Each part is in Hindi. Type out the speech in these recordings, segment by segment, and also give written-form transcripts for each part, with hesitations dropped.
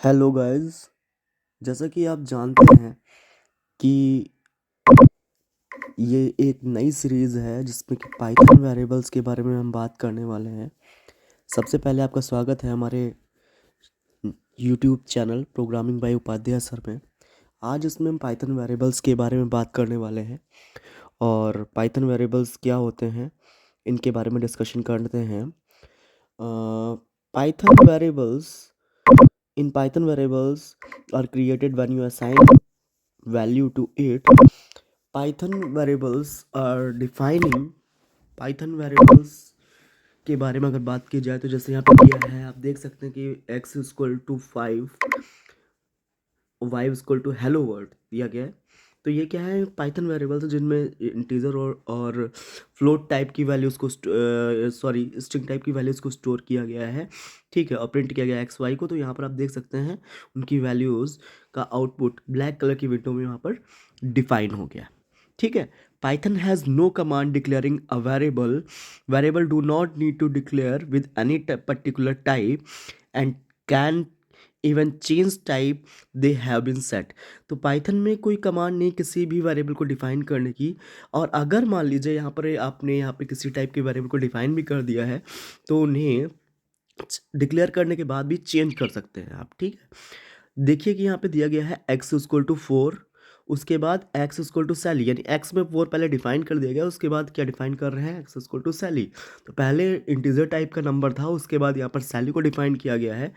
Hello guys. जैसा कि आप जानते हैं कि ये एक नई सीरीज़ है जिसमें कि पाइथन वेरिएबल्स के बारे में हम बात करने वाले हैं। सबसे पहले आपका स्वागत है हमारे YouTube channel programming by Upadhyay sir में। आज इसमें हम पाइथन वेरिएबल्स के बारे में बात करने वाले हैं और पाइथन वेरिएबल्स क्या होते हैं इनके बारे में डिस्कशन करते हैं। Python variables in Python variables are created when you assign value to it. Python variables are defining Python variables के बारे में अगर बात की जाए तो जैसे यहाँ पे दिया है, आप देख सकते हैं कि x equal to 5, y equal to hello world दिया गया है। तो ये क्या है, पाइथन वेरिएबल्स जिनमें इंटीजर और फ्लोट टाइप की वैल्यूज़ को स्ट्रिंग टाइप की वैल्यूज़ को स्टोर किया गया है। ठीक है, और प्रिंट किया गया एक्स वाई को। तो यहाँ पर आप देख सकते हैं उनकी वैल्यूज़ का आउटपुट ब्लैक कलर की विंडो में यहाँ पर डिफाइन हो गया। ठीक है, Python has no command declaring a variable. Variable do not need to declare with any particular type and can even change type they have been set. तो पाइथन में कोई कमांड नहीं किसी भी वेरिएबल को डिफाइन करने की। और अगर मान लीजिए यहाँ पर आपने यहाँ पे किसी टाइप के वेरिएबल को डिफाइन भी कर दिया है तो उन्हें डिक्लेयर करने के बाद भी चेंज कर सकते हैं आप। ठीक है, देखिए कि यहाँ पे दिया गया है x इक्वल टू 4, उसके बाद x इक्वल टू सैली, यानी x में 4 पहले डिफाइन कर दिया गया, उसके बाद क्या डिफाइन कर रहे हैं, x इक्वल टू सैली। तो पहले इंटीजर टाइप का नंबर था, उसके बाद यहाँ पर सैली को डिफाइन किया गया है,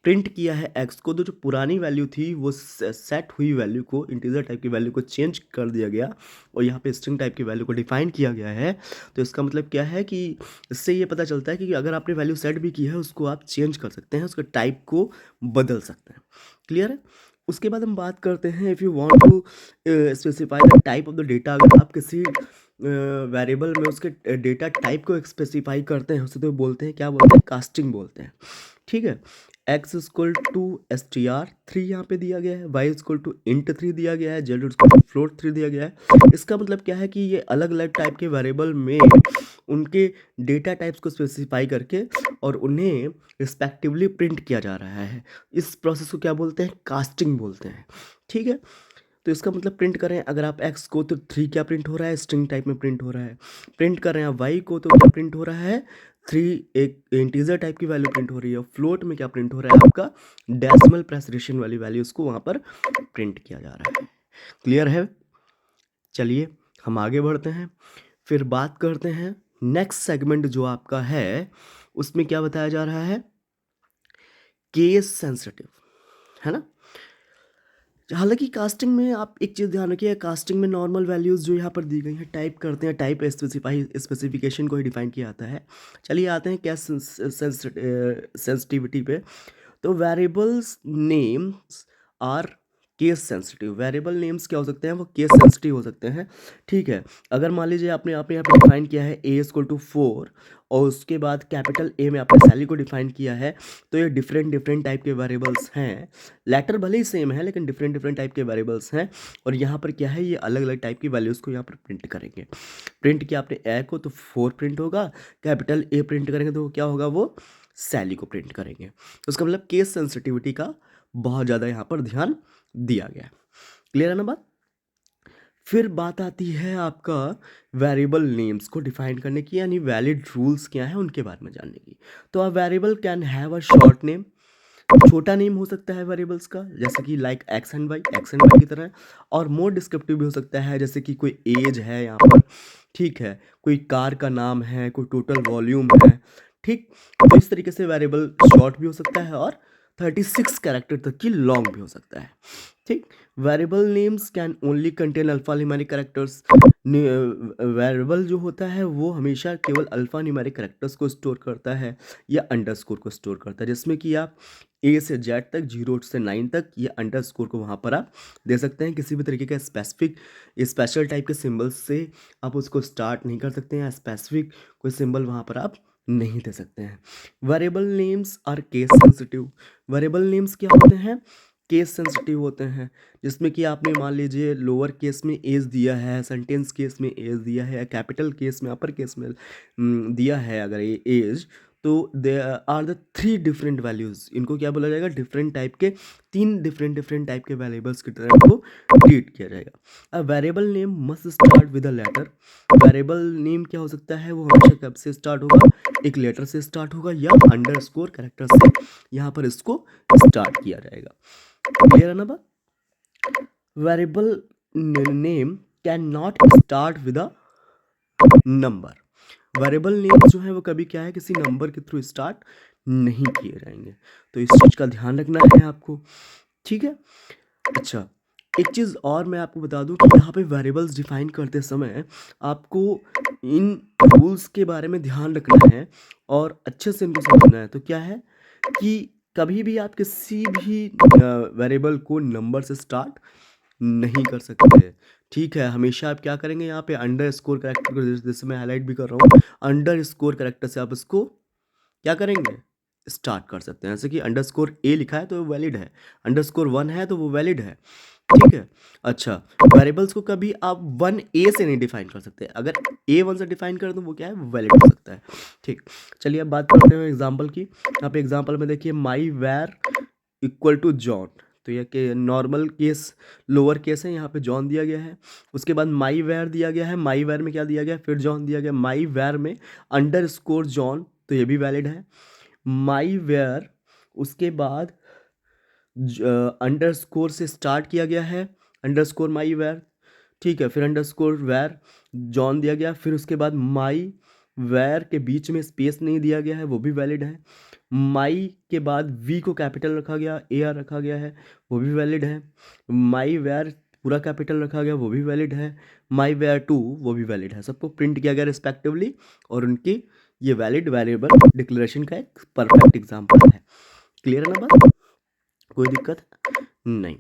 प्रिंट किया है x को। तो जो पुरानी वैल्यू थी वो सेट हुई वैल्यू को, इंटीजर टाइप की वैल्यू को चेंज कर दिया गया और यहाँ पे स्ट्रिंग टाइप की वैल्यू को डिफाइन किया गया है। तो इसका मतलब क्या है कि इससे ये पता चलता है कि अगर आपने वैल्यू सेट भी की है उसको आप चेंज कर सकते हैं, उसके टाइप को बदल सकते हैं। क्लियर है। उसके बाद हम बात करते हैं, if you want to specify the type of the data. अगर आप किसी वेरिएबल में उसके डेटा टाइप को स्पेसिफाई करते हैं उसे तो बोलते हैं, क्या बोलते हैं, कास्टिंग बोलते हैं। ठीक है, x इक्वल टू str3 यहाँ पे दिया गया है, y इक्वल टू int3 दिया गया है, z इक्वल टू float3 दिया गया है। इसका मतलब क्या है कि ये अलग अलग टाइप के वेरिएबल में उनके डेटा टाइप्स को स्पेसिफाई करके और उन्हें रिस्पेक्टिवली प्रिंट किया जा रहा है। इस प्रोसेस को क्या बोलते हैं, कास्टिंग बोलते हैं। ठीक है, तो इसका मतलब प्रिंट करें अगर आप x को तो 3 क्या प्रिंट हो रहा है, स्ट्रिंग टाइप में प्रिंट हो रहा है। प्रिंट कर रहे हैं आप y को तो क्या प्रिंट हो रहा है, 3 एक इंटीजर टाइप की वैल्यू प्रिंट हो रही है। फ्लोट में क्या प्रिंट हो रहा है, आपका डेसिमल प्रेसिशन वाली वैल्यू उसको वहाँ पर प्रिंट किया जा रहा है। क्लियर है। चलिए हम आगे बढ़ते हैं, फिर बात करते हैं नेक्स्ट सेगमेंट जो आपका है उसमें क्या बताया जा रहा है, केस सेंसिटिव, है ना। हालांकि कास्टिंग में आप एक चीज़ ध्यान रखिए, कास्टिंग में नॉर्मल वैल्यूज़ जो यहाँ पर दी गई हैं टाइप करते हैं, टाइप स्पेसिफिकेशन को ही डिफाइन किया जाता है। चलिए आते हैं क्या सेंसिटिविटी पे। तो variables names are case sensitive. Variable names क्या हो सकते हैं, वो केस सेंसिटिव हो सकते हैं। ठीक है, अगर मान लीजिए आपने यहाँ पे डिफाइन किया है a इक्वल टू 4 और उसके बाद कैपिटल A में आपने सैली को डिफाइन किया है, तो ये डिफरेंट डिफरेंट टाइप के वेरिएबल्स हैं। लेटर भले ही सेम है लेकिन डिफरेंट डिफरेंट टाइप के वेरिएबल्स हैं और यहाँ पर क्या है, ये अलग अलग टाइप की वैल्यूज़ को यहाँ पर प्रिंट करेंगे। प्रिंट किया आपने ए को तो 4 प्रिंट होगा, कैपिटल A प्रिंट करेंगे तो क्या होगा, वो सैली को प्रिंट करेंगे। तो उसका मतलब केस सेंसिटिविटी का बहुत ज़्यादा यहाँ पर ध्यान दिया गया है। क्लियर है ना बात। फिर बात आती है आपका वेरिएबल नेम्स को डिफाइन करने की, यानी वैलिड रूल्स क्या है उनके बारे में जानने की। तो a variable can have a short name, छोटा नेम हो सकता है वेरिएबल्स का, जैसे कि लाइक एक्स एंड वाई की तरह। और मोर डिस्क्रिप्टिव भी हो सकता है, जैसे कि कोई एज है यहाँ पर, ठीक है, कोई कार का नाम है, कोई टोटल वॉल्यूम है। ठीक, तो इस तरीके से वेरिएबल शॉर्ट भी हो सकता है और 36 कैरेक्टर तक की लॉन्ग भी हो सकता है। ठीक, variable names can only contain alpha numeric characters. Variable जो होता है वो हमेशा केवल अल्फा न्यूमेरिक कैरेक्टर्स को स्टोर करता है या अंडरस्कोर को स्टोर करता है, जिसमें कि आप ए से जेड तक, 0 से 9 तक ये अंडरस्कोर को वहाँ पर आप दे सकते हैं। किसी भी तरीके का स्पेशल टाइप के सिंबल्स से आप उसको स्टार्ट नहीं कर सकते हैं, स्पेसिफिक कोई सिंबल वहाँ पर आप नहीं दे सकते हैं। Variable names are case sensitive. Variable names क्या होते हैं, केस सेंसिटिव होते हैं, जिसमें कि आपने मान लीजिए लोअर केस में एज दिया है, सेंटेंस केस में एज दिया है, या कैपिटल केस में, अपर केस में दिया है अगर ये एज, तो they are the 3 different values, इनको क्या बोला जाएगा, डिफरेंट टाइप के 3 डिफरेंट टाइप के वेरिएबल्स की तरह इनको ट्रीट किया जाएगा। A variable name must start with a letter. Variable name क्या हो सकता है, वो हमेशा कब से स्टार्ट होगा, एक लेटर से स्टार्ट होगा या अंडरस्कोर कैरेक्टर से यहाँ पर इसको स्टार्ट किया जाएगा। क्लियर है ना बात? Variable name can not start with a number. Variable name जो है वो कभी क्या है, किसी नंबर के थ्रू स्टार्ट नहीं किए जाएंगे, तो इस चीज़ का ध्यान रखना है आपको। ठीक है। अच्छा, एक चीज़ और मैं आपको बता दूं कि यहाँ पे वेरिएबल्स डिफाइन करते समय आपको इन रूल्स के बारे में ध्यान रखना है और अच्छे से इनको समझना है। तो क्या है कि कभी भी आप किसी भी वेरिएबल को नंबर से स्टार्ट नहीं कर सकते। ठीक है, हमेशा आप क्या करेंगे, यहाँ पे अंडर स्कोर करेक्टर को जैसे मैं हाईलाइट भी कर रहा हूँ, अंडर स्कोर करेक्टर से आप इसको क्या करेंगे, स्टार्ट कर सकते हैं। जैसे कि अंडर स्कोर ए लिखा है तो वो वैलिड है, अंडर स्कोर 1 है तो वो वैलिड है। ठीक है। अच्छा, वेरिएबल्स को कभी आप 1 ए से नहीं डिफाइन कर सकते, अगर ए 1 से डिफाइन कर दो वो क्या है, वैलिड हो सकता है। ठीक, चलिए अब बात करते हैं एग्जाम्पल की। यहाँ पे एग्जाम्पल में देखिए माई वेर इक्वल टू जॉन, तो यह के नॉर्मल केस लोअर केस है, यहाँ पे जॉन दिया गया है। उसके बाद माई वेर दिया गया है, माई वेर में क्या दिया गया है, फिर जॉन दिया गया। माई वेर में अंडर स्कोर जॉन, तो ये भी वैलिड है। माई वेयर उसके बाद अंडर स्कोर से स्टार्ट किया गया है, अंडर स्कोर माई वेयर। ठीक है, फिर अंडर स्कोर वेयर जॉन दिया गया, फिर उसके बाद माई वेयर के बीच में स्पेस नहीं दिया गया है, वो भी वैलिड है। माई के बाद वी को कैपिटल रखा गया, ए आर रखा गया है, वो भी वैलिड है। माई वेयर पूरा कैपिटल रखा गया, वो भी वैलिड है। माई वेयर टू, वो भी वैलिड है। सबको प्रिंट किया गया रिस्पेक्टिवली, और उनकी ये वैलिड वेरिएबल डिक्लेरेशन का एक परफेक्ट एग्जांपल है। क्लियर है ना बात? कोई दिक्कत नहीं।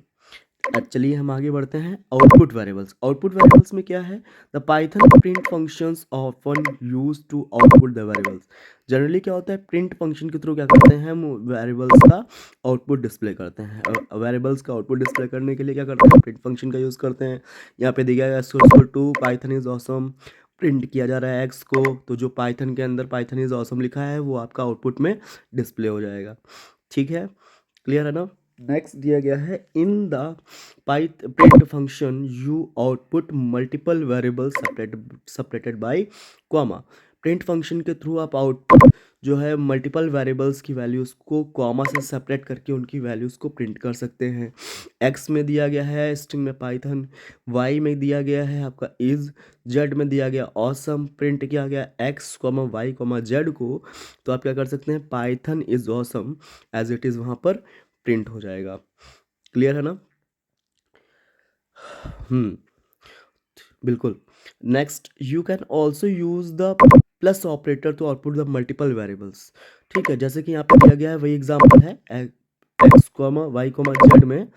अब चलिए हम आगे बढ़ते हैं। आउटपुट वेरिएबल्स, आउटपुट वेरिएबल्स में क्या है, the Python print functions often use to output the variables. Generally क्या होता है, प्रिंट फंक्शन के थ्रू क्या करते हैं हम, वेरिएबल्स का आउटपुट डिस्प्ले करते हैं। वेरिएबल्स का आउटपुट डिस्प्ले करने के लिए क्या करते हैं, प्रिंट फंक्शन का यूज़ करते हैं। यहाँ पे दिया गया source to Python is awesome, print किया जा रहा है एक्स को, तो जो पाइथन के अंदर पाइथन इज ऑसम लिखा है वो आपका आउटपुट में डिस्प्ले हो जाएगा। ठीक है, क्लियर है ना? नेक्स्ट दिया गया है, in the print function you output multiple variable separated by comma. Print function के थ्रू आप आउटपुट जो है मल्टीपल वेरिएबल्स की वैल्यूज़ को कॉमा से सेपरेट करके उनकी वैल्यूज़ को प्रिंट कर सकते हैं। एक्स में दिया गया है स्ट्रिंग में पाइथन, वाई में दिया गया है आपका इज, जेड में दिया गया ऑसम, प्रिंट किया गया x comma y comma z को, तो आप क्या कर सकते हैं, Python is awesome as it is वहाँ पर प्रिंट हो जाएगा। क्लियर है ना? बिल्कुल। Next, you can also use the plus operator to output the multiple variables. ठीक है, जैसे कि यहाँ पे दिया गया है वही एग्जांपल है, x comma y comma z में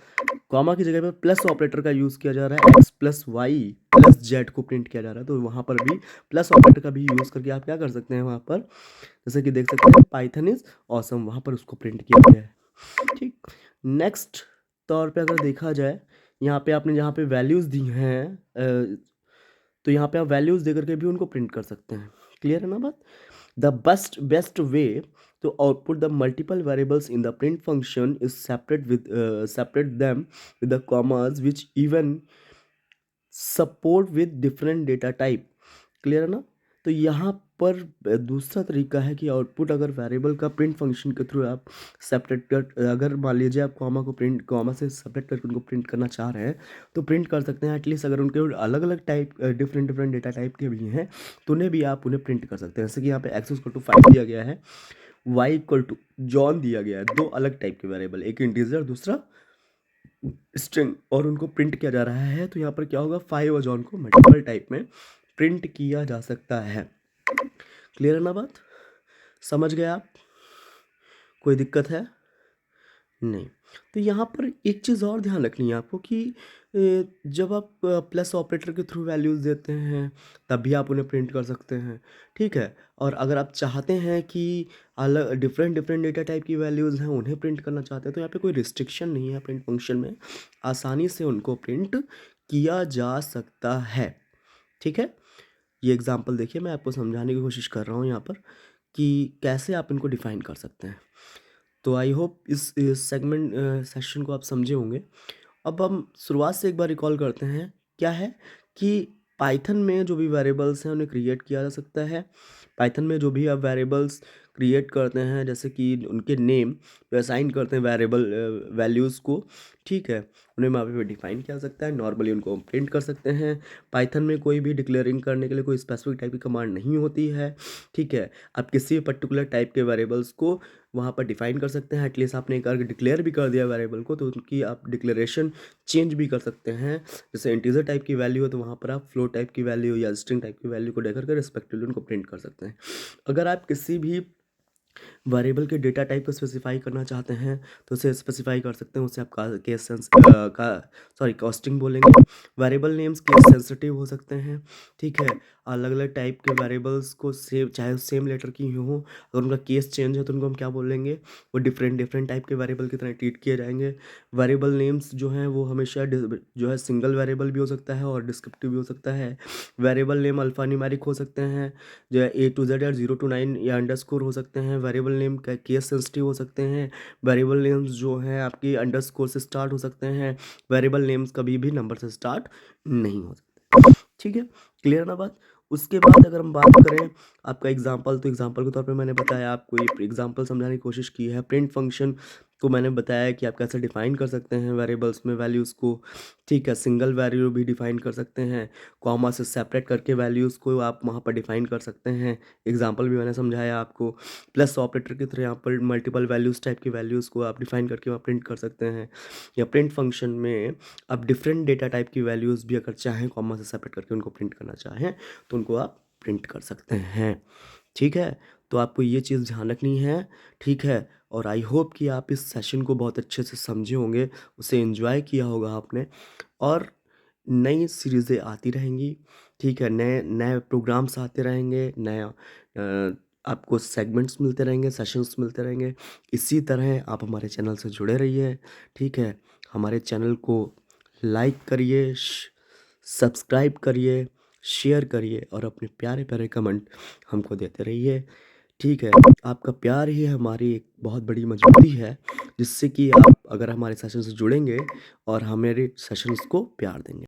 कॉमा की जगह पे प्लस ऑपरेटर का यूज़ किया जा रहा है, x plus y plus z को प्रिंट किया जा रहा है, तो वहाँ पर भी प्लस ऑपरेटर का भी यूज़ करके आप क्या कर सकते हैं वहाँ पर, जैसे कि देख सकते हैं पाइथन इज ऑसम, वहाँ पर उसको प्रिंट किया गया है। ठीक, नेक्स्ट तौर पे अगर देखा जाए, यहाँ पे आपने जहाँ पे वैल्यूज़ दी हैं तो यहाँ पे आप वैल्यूज़ दे करके भी उनको प्रिंट कर सकते हैं। क्लियर है ना बात? The best way to output the multiple variables in the print function is separate them with the commas which even support with different data type। Clear है ना? तो यहाँ पर दूसरा तरीका है कि आउटपुट अगर वेरिएबल का प्रिंट फंक्शन के थ्रू आप सेपरेट कर, अगर मान लीजिए आप कॉमा को प्रिंट कॉमा से सेपरेट करके उनको प्रिंट करना चाह रहे हैं तो प्रिंट कर सकते हैं। एटलीस्ट अगर उनके अलग अलग टाइप डिफरेंट डेटा टाइप के भी हैं तो उन्हें भी आप उन्हें प्रिंट कर सकते हैं। जैसे कि यहाँ पे एक्स इक्वल टू 5 दिया गया है, वाई इक्वल टू जॉन दिया गया है, दो अलग टाइप के वेरिएबल, एक इंटीजर दूसरा स्ट्रिंग, और उनको प्रिंट किया जा रहा है, तो यहाँ पर क्या होगा, 5 और जॉन को मल्टीपल टाइप में प्रिंट किया जा सकता है। क्लियर है ना बात? समझ गए आप? कोई दिक्कत है? नहीं। तो यहाँ पर एक चीज़ और ध्यान रखनी है आपको कि जब आप प्लस ऑपरेटर के थ्रू वैल्यूज़ देते हैं तब भी आप उन्हें प्रिंट कर सकते हैं। ठीक है, और अगर आप चाहते हैं कि अलग डिफरेंट डेटा टाइप की वैल्यूज़ हैं उन्हें प्रिंट करना चाहते हैं तो यहाँ पे कोई रिस्ट्रिक्शन नहीं है प्रिंट फंक्शन में, आसानी से उनको प्रिंट किया जा सकता है। ठीक है, ये एग्जांपल देखिए, मैं आपको समझाने की कोशिश कर रहा हूँ यहाँ पर कि कैसे आप इनको डिफ़ाइन कर सकते हैं। तो आई होप इस सेगमेंट सेशन को आप समझे होंगे। अब हम शुरुआत से एक बार रिकॉल करते हैं, क्या है कि पाइथन में जो भी वेरिएबल्स हैं उन्हें क्रिएट किया जा सकता है। पाइथन में जो भी आप वेरिएबल्स क्रिएट करते हैं जैसे कि उनके नेम जो असाइन करते हैं वेरिएबल वैल्यूज़ को, ठीक है, उन्हें वहाँ पे डिफाइन किया जा सकता है। नॉर्मली उनको हम प्रिंट कर सकते हैं। पाइथन में कोई भी डिक्लेयरिंग करने के लिए कोई स्पेसिफिक टाइप की कमांड नहीं होती है, ठीक है। आप किसी भी पर्टिकुलर टाइप के वेरिएबल्स को वहाँ पर डिफाइन कर सकते हैं। एटलीस्ट आपने एक अगर डिक्लेयर भी कर दिया वेरिएबल को तो उनकी आप डिक्लेरेशन चेंज भी कर सकते हैं। जैसे इंटीजर टाइप की वैल्यू हो तो वहाँ पर आप फ्लोट टाइप की वैल्यू या स्ट्रिंग टाइप की वैल्यू को देकर के रिस्पेक्टिवली उनको प्रिंट कर सकते हैं। अगर आप किसी भी वेरिएबल के डेटा टाइप को स्पेसिफाई करना चाहते हैं तो उसे स्पेसिफाई कर सकते हैं। उसे आप केस सेंस का सॉरी कास्टिंग बोलेंगे। वेरिएबल नेम्स केस सेंसिटिव हो सकते हैं, ठीक है। अलग अलग टाइप के वेरिएबल्स को सेम, चाहे सेम लेटर की हो, अगर उनका केस चेंज है तो उनको हम क्या बोलेंगे, वो डिफरेंट डिफरेंट टाइप के वेरिएबल की तरह ट्रीट किए जाएंगे। वेरिएबल नेम्स जो हैं वो हमेशा जो है सिंगल वेरिएबल भी हो सकता है और डिस्क्रिप्टिव भी हो सकता है। वेरिएबल नेम अल्फा न्यूमेरिक हो सकते हैं, जो है A to Z या 0 to 9 या अंडरस्कोर हो सकते हैं। वेरिएबल नेम का केस सेंसिटिव हो सकते हैं। वेरिएबल नेम्स जो हैं आपकी अंडरस्कोर से स्टार्ट हो सकते हैं। वेरिएबल नेम्स कभी भी नंबर से स्टार्ट नहीं हो सकते, ठीक है। क्लियर ना बात। उसके बाद अगर हम बात करें आपका एग्जांपल, तो एग्जांपल के तौर पे मैंने बताया, आपको ये एग्जांपल समझाने की कोशिश की है। प्रिंट फंक्शन को मैंने बताया कि आप कैसे डिफाइन कर सकते हैं वेरिएबल्स में वैल्यूज़ को, ठीक है। सिंगल वैल्यू भी डिफाइन कर सकते हैं, कॉमा से सेपरेट करके वैल्यूज़ को आप वहाँ पर डिफाइन कर सकते हैं। एग्जांपल भी मैंने समझाया आपको। प्लस ऑपरेटर की तरह यहाँ पर मल्टीपल वैल्यूज़ टाइप की वैल्यूज़ को आप डिफाइन करके वहाँ प्रिंट कर सकते हैं। या प्रिंट फंक्शन में आप डिफरेंट डेटा टाइप की वैल्यूज़ भी अगर चाहें कॉमा से सेपरेट करके उनको प्रिंट करना चाहें तो उनको आप प्रिंट कर सकते हैं, ठीक है। तो आपको ये चीज़ ध्यान रखनी है, ठीक है। और आई होप कि आप इस सेशन को बहुत अच्छे से समझे होंगे, उसे एंजॉय किया होगा आपने। और नई सीरीज़ें आती रहेंगी, ठीक है। नए नए प्रोग्राम्स आते रहेंगे, नया आपको सेगमेंट्स मिलते रहेंगे, सेशंस मिलते रहेंगे। इसी तरह आप हमारे चैनल से जुड़े रहिए, ठीक है। हमारे चैनल को लाइक करिए, सब्सक्राइब करिए, शेयर करिए और अपने प्यारे प्यारे कमेंट हमको देते रहिए, ठीक है। आपका प्यार ही हमारी एक बहुत बड़ी मजबूरी है, जिससे कि आप अगर हमारे सेशन से जुड़ेंगे और हमारे सेशंस को प्यार देंगे।